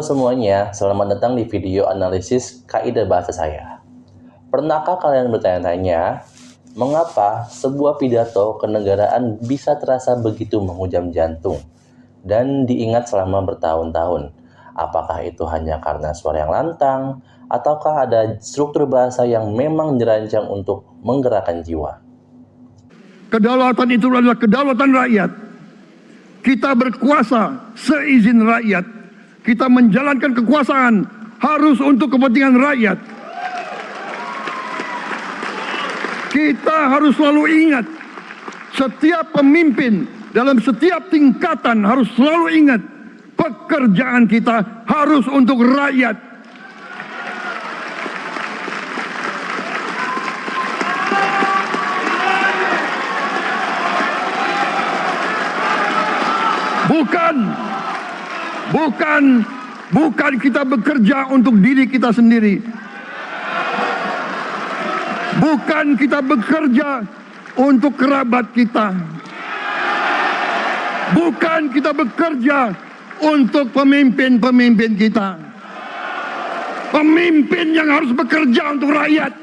semuanya, selamat datang di video analisis kaidah bahasa saya. Pernahkah kalian bertanya-tanya, mengapa sebuah pidato kenegaraan bisa terasa begitu menghujam jantung dan diingat selama bertahun-tahun? Apakah itu hanya karena suara yang lantang, ataukah ada struktur bahasa yang memang dirancang untuk menggerakkan jiwa? Kedaulatan itu adalah kedaulatan rakyat. Kita berkuasa seizin rakyat. Kita menjalankan kekuasaan harus untuk kepentingan rakyat. Kita harus selalu ingat, setiap pemimpin dalam setiap tingkatan harus selalu ingat, pekerjaan kita harus untuk rakyat. Bukan kita bekerja untuk diri kita sendiri. Bukan kita bekerja untuk kerabat kita. Bukan kita bekerja untuk pemimpin-pemimpin kita. Pemimpin yang harus bekerja untuk rakyat.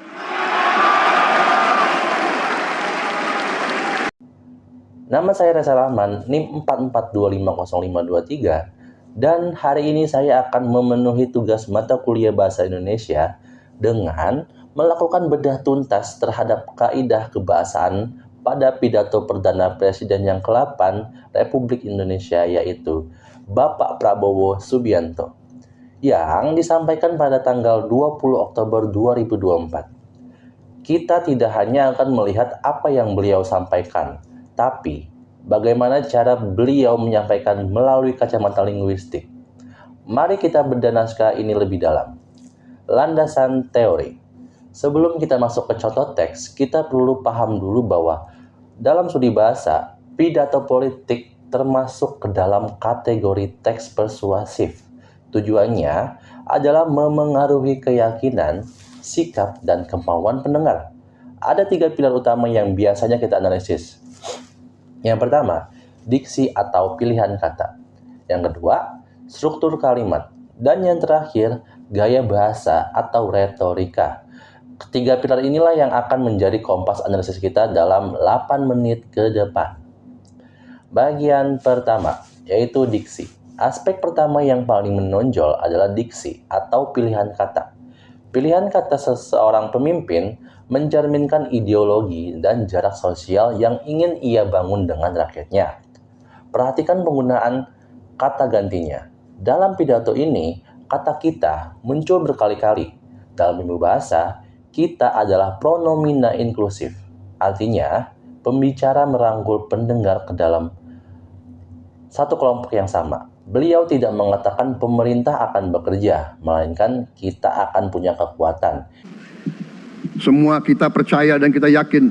Nama saya Reza Rahman, NIM 4425053, dan hari ini saya akan memenuhi tugas mata kuliah Bahasa Indonesia dengan melakukan bedah tuntas terhadap kaidah kebahasaan pada pidato Perdana Presiden yang ke-8 Republik Indonesia, yaitu Bapak Prabowo Subianto, yang disampaikan pada tanggal 20 Oktober 2024. Kita tidak hanya akan melihat apa yang beliau sampaikan, tapi bagaimana cara beliau menyampaikan melalui kacamata linguistik. Mari kita bedah naskah ini lebih dalam. Landasan teori. Sebelum kita masuk ke contoh teks, kita perlu paham dulu bahwa dalam studi bahasa, pidato politik termasuk ke dalam kategori teks persuasif. Tujuannya adalah memengaruhi keyakinan, sikap, dan kemauan pendengar. Ada 3 pilar utama yang biasanya kita analisis. Yang pertama, diksi atau pilihan kata. Yang kedua, struktur kalimat. Dan yang terakhir, gaya bahasa atau retorika. Ketiga pilar inilah yang akan menjadi kompas analisis kita dalam 8 menit ke depan. Bagian pertama, yaitu diksi. Aspek pertama yang paling menonjol adalah diksi atau pilihan kata. Pilihan kata seseorang pemimpin mencerminkan ideologi dan jarak sosial yang ingin ia bangun dengan rakyatnya. Perhatikan penggunaan kata gantinya. Dalam pidato ini, kata kita muncul berkali-kali. Dalam ilmu bahasa, kita adalah pronomina inklusif. Artinya, pembicara merangkul pendengar ke dalam satu kelompok yang sama. Beliau tidak mengatakan pemerintah akan bekerja, melainkan kita akan punya kekuatan. Semua kita percaya dan kita yakin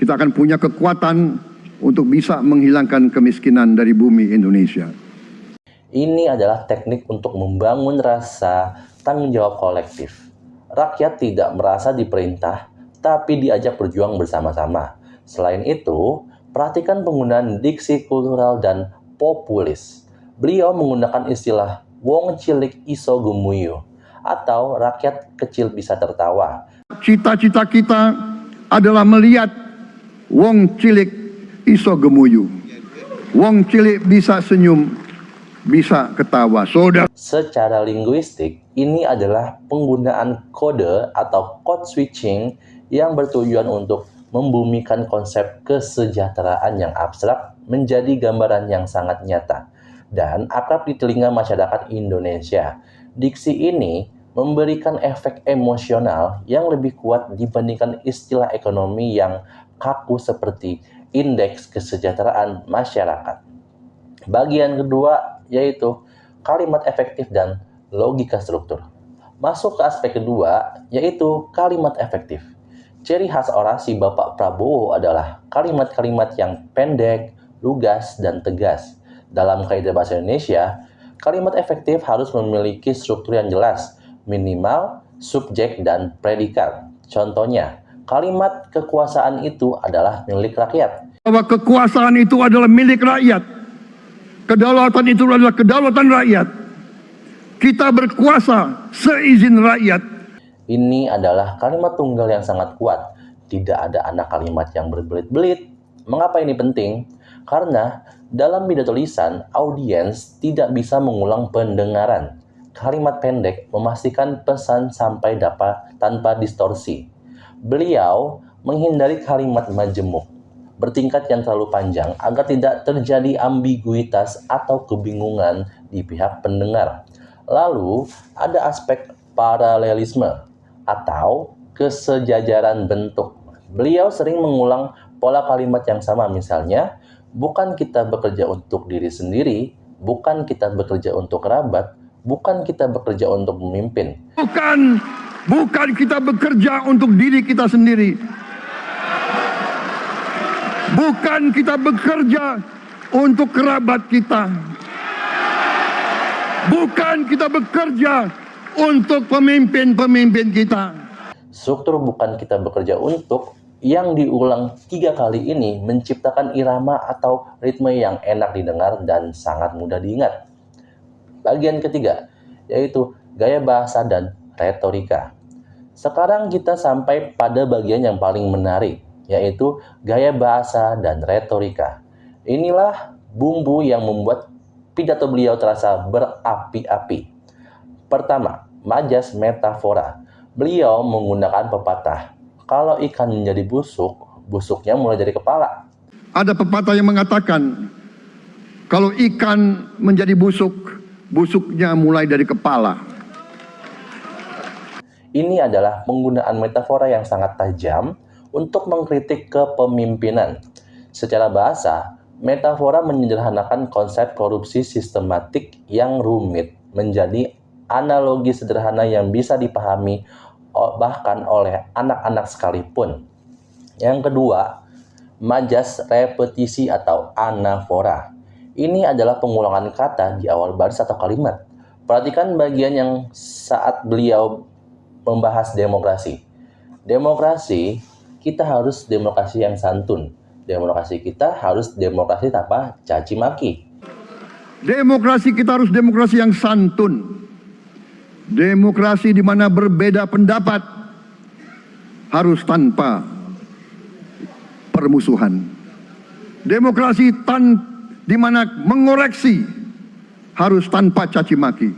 kita akan punya kekuatan untuk bisa menghilangkan kemiskinan dari bumi Indonesia. Ini adalah teknik untuk membangun rasa tanggung jawab kolektif. Rakyat tidak merasa diperintah, tapi diajak berjuang bersama-sama. Selain itu, perhatikan penggunaan diksi kultural dan populis. Beliau menggunakan istilah wong cilik iso gemuyu atau rakyat kecil bisa tertawa. Cita-cita kita adalah melihat wong cilik iso gemuyu. Wong cilik bisa senyum, bisa ketawa. Secara linguistik, ini adalah penggunaan kode atau code switching yang bertujuan untuk membumikan konsep kesejahteraan yang abstrak menjadi gambaran yang sangat nyata dan akrab di telinga masyarakat Indonesia. Diksi ini memberikan efek emosional yang lebih kuat dibandingkan istilah ekonomi yang kaku seperti indeks kesejahteraan masyarakat. Bagian kedua yaitu kalimat efektif dan logika struktur. Masuk ke aspek kedua yaitu kalimat efektif. Ciri khas orasi Bapak Prabowo adalah kalimat-kalimat yang pendek, lugas, dan tegas. Dalam kaidah bahasa Indonesia, kalimat efektif harus memiliki struktur yang jelas, minimal, subjek, dan predikat. Contohnya, kalimat kekuasaan itu adalah milik rakyat. Bahwa kekuasaan itu adalah milik rakyat. Kedaulatan itu adalah kedaulatan rakyat. Kita berkuasa seizin rakyat. Ini adalah kalimat tunggal yang sangat kuat. Tidak ada anak kalimat yang berbelit-belit. Mengapa ini penting? Karena dalam pidato lisan, audiens tidak bisa mengulang pendengaran. Kalimat pendek memastikan pesan sampai dapat tanpa distorsi. Beliau menghindari kalimat majemuk, bertingkat yang terlalu panjang agar tidak terjadi ambiguitas atau kebingungan di pihak pendengar. Lalu, ada aspek paralelisme atau kesejajaran bentuk. Beliau sering mengulang pola kalimat yang sama, misalnya, bukan kita bekerja untuk diri sendiri, bukan kita bekerja untuk kerabat, bukan kita bekerja untuk memimpin. Bukan kita bekerja untuk diri kita sendiri. Bukan kita bekerja untuk kerabat kita. Bukan kita bekerja untuk pemimpin-pemimpin kita. Struktur bukan kita bekerja untuk yang diulang 3 kali ini menciptakan irama atau ritme yang enak didengar dan sangat mudah diingat. Bagian ketiga, yaitu gaya bahasa dan retorika. Sekarang kita sampai pada bagian yang paling menarik, yaitu gaya bahasa dan retorika. Inilah bumbu yang membuat pidato beliau terasa berapi-api. Pertama, majas metafora. Beliau menggunakan pepatah, kalau ikan menjadi busuk, busuknya mulai dari kepala. Ada pepatah yang mengatakan, kalau ikan menjadi busuk, busuknya mulai dari kepala. Ini adalah penggunaan metafora yang sangat tajam untuk mengkritik kepemimpinan. Secara bahasa, metafora menyederhanakan konsep korupsi sistematik yang rumit menjadi analogi sederhana yang bisa dipahami bahkan oleh anak-anak sekalipun. Yang kedua, majas repetisi atau anafora. Ini adalah pengulangan kata di awal baris atau kalimat. Perhatikan bagian yang saat beliau membahas demokrasi. Demokrasi, kita harus demokrasi yang santun. Demokrasi kita harus demokrasi tanpa caci maki. Demokrasi kita harus demokrasi yang santun. Demokrasi di mana berbeda pendapat harus tanpa permusuhan. Demokrasi di mana mengoreksi harus tanpa caci maki.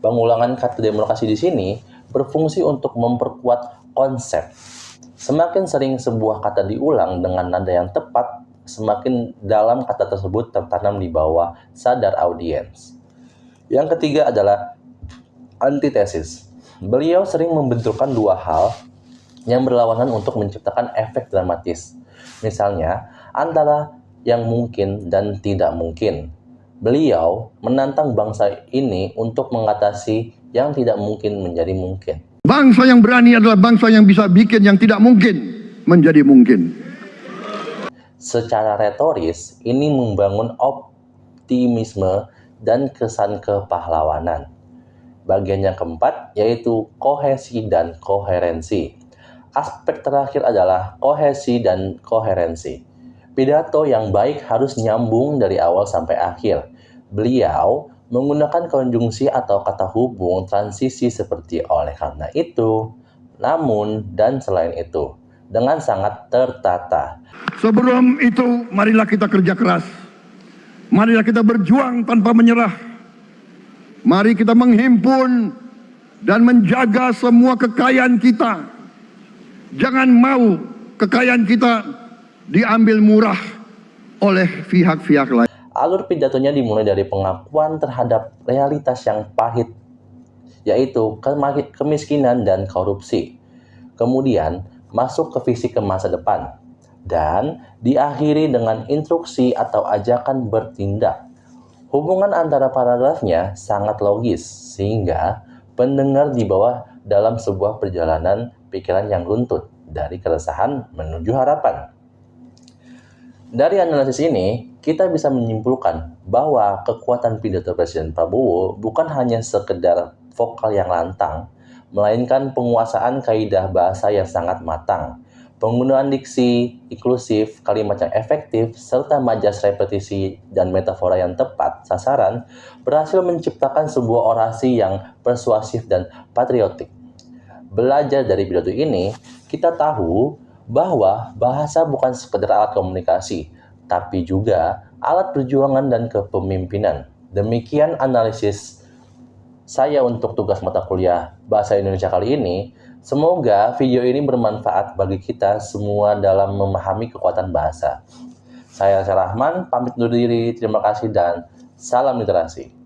Pengulangan kata demokrasi di sini berfungsi untuk memperkuat konsep. Semakin sering sebuah kata diulang dengan nada yang tepat, semakin dalam kata tersebut tertanam di bawah sadar audiens. Yang ketiga adalah antitesis. Beliau sering membenturkan dua hal yang berlawanan untuk menciptakan efek dramatis. Misalnya, antara yang mungkin dan tidak mungkin. Beliau menantang bangsa ini untuk mengatasi yang tidak mungkin menjadi mungkin. Bangsa yang berani adalah bangsa yang bisa bikin yang tidak mungkin menjadi mungkin. Secara retoris, ini membangun optimisme dan kesan kepahlawanan. Bagian yang keempat yaitu kohesi dan koherensi. Aspek terakhir adalah kohesi dan koherensi. Pidato yang baik harus nyambung dari awal sampai akhir. Beliau menggunakan konjungsi atau kata hubung transisi seperti oleh karena itu, namun, dan selain itu, dengan sangat tertata. Sebelum itu, marilah kita kerja keras. Marilah kita berjuang tanpa menyerah. Mari kita menghimpun dan menjaga semua kekayaan kita. Jangan mau kekayaan kita diambil murah oleh pihak-pihak lain. Alur pidatonya dimulai dari pengakuan terhadap realitas yang pahit, yaitu kemiskinan dan korupsi. Kemudian masuk ke visi ke masa depan, dan diakhiri dengan instruksi atau ajakan bertindak. Hubungan antara paragrafnya sangat logis, sehingga pendengar dibawa dalam sebuah perjalanan pikiran yang runtut, dari keresahan menuju harapan. Dari analisis ini, kita bisa menyimpulkan bahwa kekuatan pidato Presiden Prabowo bukan hanya sekedar vokal yang lantang, melainkan penguasaan kaidah bahasa yang sangat matang. Penggunaan diksi inklusif, kalimat yang efektif, serta majas repetisi dan metafora yang tepat sasaran berhasil menciptakan sebuah orasi yang persuasif dan patriotik. Belajar dari pidato ini, kita tahu bahwa bahasa bukan sekedar alat komunikasi, tapi juga alat perjuangan dan kepemimpinan. Demikian analisis saya untuk tugas mata kuliah Bahasa Indonesia kali ini. Semoga video ini bermanfaat bagi kita semua dalam memahami kekuatan bahasa. Saya Rahman, pamit undur diri. Terima kasih dan salam literasi.